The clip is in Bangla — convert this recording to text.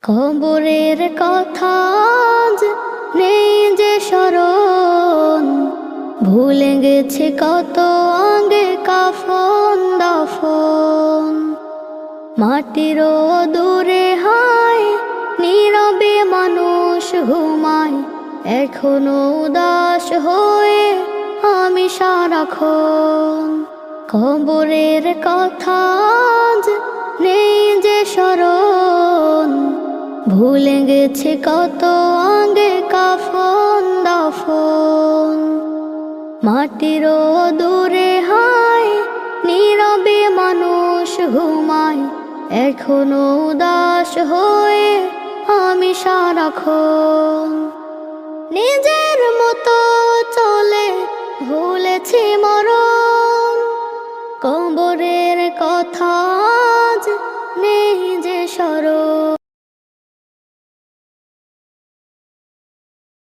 কবরের কথা আজ নেই যে স্মরণ, ভুলে গেছে কত আগে কাফন দাফন। মাটিরও দূরে হায় নীরবে মানুষ ঘুমায়, এখনো উদাস হয়ে আমি সারাক্ষণ। কবরের কথা আজ নেই যে স্মরণ, ভুলে গেছে কত আগে কাফন দাফন। মাটিরও দূরে হায় নীরবে মানুষ ঘুমায়, এখনো উদাস হয়ে আমি সারাক্ষণ। নিজের মতো চলে ভুলেছি মরণ, কবরের কথা আজ নেই যে স্মরণ।